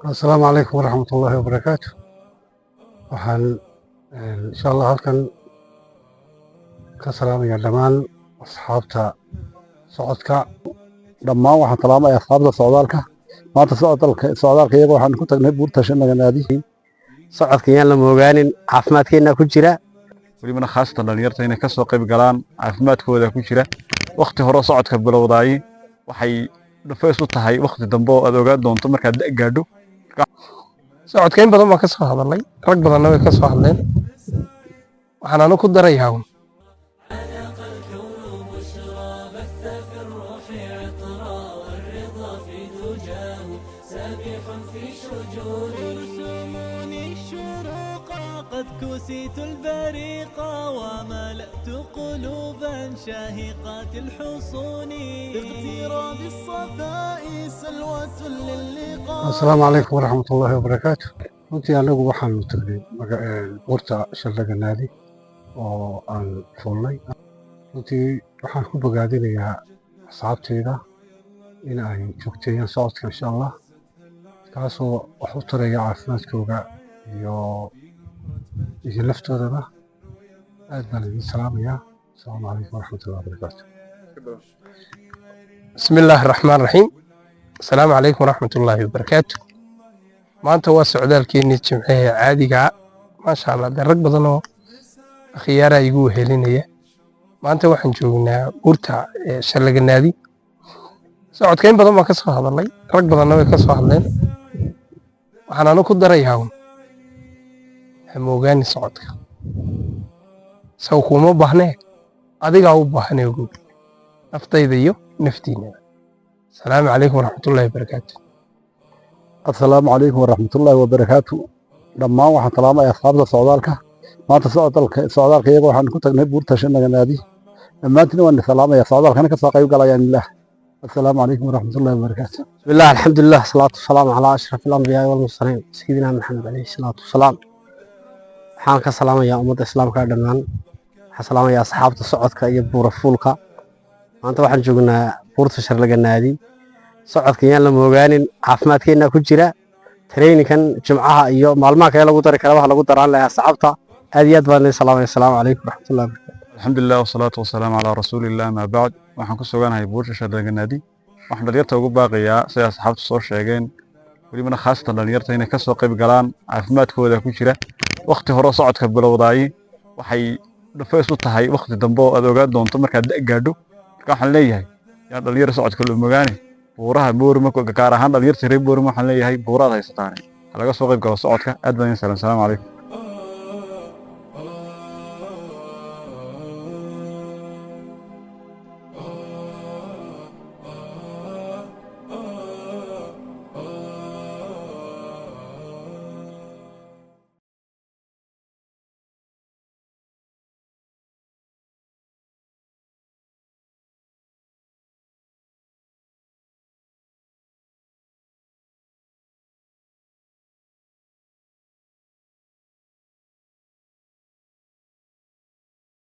السلام عليكم ورحمة الله وبركاته. waxaan insha Allah halkan ka salaamayaa dhammaan asxaabta socodka. Dhammaan waxaan salaamayaa asxaabta socdaalka. Maanta socdaalka iyaga waxaan ku tagnay buurta Shanaganaadi. socodka yaan la moogaanin caafimaadkeena ku jira welibana khaasatan dhalinyarta inay ka soo qayb galaan caafimaadkooda ku jira waqti hore socodka bilowdaay waxay dhafays u tahay waqti dambe oo aad ogaan doonto markaad gaadho socodka in badan baan ka soo hadalnay rag badanna way ka soo hadleen waxaan anu ku darayaa قد كسيت البريقة وملأت قلوبا شاهقات الحصون باغتراب الصفاء سلوة للقاء. السلام عليكم ورحمة الله وبركاته. runtii anagu waxaan tagnay buurta Shanaganaadi oo aan fuulnay. runtii waxaan ku bogaadinayaa asxaabteyda in ay joogteeyaan socodka insha Allah kaasoo wax u taraya caafimaadkooda iyo naftoodaba. aad baan idin salaamayaa. asalaamu calaykum waraxmatullahi wabarakaatu. بسم الله الرحمن الرحيم السلام عليكم ورحمة الله وبركاته. maanta waa socdaalkeenii jimcaha caadiga maasha Allah de rag badan oo khiyaara igu helinaya maanta waxaan joognaa buurta Shanaganaadi. socodka in badan baan ka soo hadalnay rag badanna way ka soo hadleen waxaan anu ku darayaa hamoogaani socodka saw kuma baahnee adigaa u baahnee ogow naftayda iyo naftiina. asalaamu calaykum waraxmatullaahi wabarakaatu. Assalaamu calaykum waraxmatullaahi wabarakaatu. dhammaan waxaan salaamayaa asxaabta socdaalka. maanta socdaalka iyaga waxaan ku tagnay buurta Shanaganaadi. dhammaantiin waan salaamayaa socdaalkana ka soo qayb galayaan ilaah. السلام عليكم ورحمة الله وبركاته. بسم الله الحمد لله الصلاة والسلام على أشرف الأنبياء والمرسلين سيدنا محمد عليه الصلاة والسلام. waxaan ka salaamayaa ummadda islaamka dhammaan waxaan salaamayaa asxaabta socodka iyo buura fuulka. maanta waxaan joognaa buurta Shanaganaadi. socodka yaan la moogaanin caafimaadkeena ku jira traininkan jimcaha iyo maalmaha kale lagu dari kara waxa lagu daraan lahaa asxaabta aad iyo aad baan idin salaamay. assalaamu calaykum waraxmatullahi wabarakaatu. alxamdulilah wasalaatu wasalaamu calaa rasuuliillah amaa bacd waxaan ku suganahay buurta Shanaganaadi. waxaan dhalinyarta ugu baaqayaa siday asxaabtu soo sheegeen welibana khaasatan dhalinyarta inay ka soo qayb galaan caafimaadkooda ku jira waqti hore socodka bilowdaay waxay dhafays u tahay waqti dambe oo aad ogaan doonto markaad gaadho marka waxaan leeyahay yaa dhalinyar socodka loo mogaane buuraha Boorama gaar ahaan dhalinyarta reer Boorama waxaan leeyahay buuraad haysataan ha laga soo qayb galo socodka. aad baan idin salaam. assalaamu calaykum.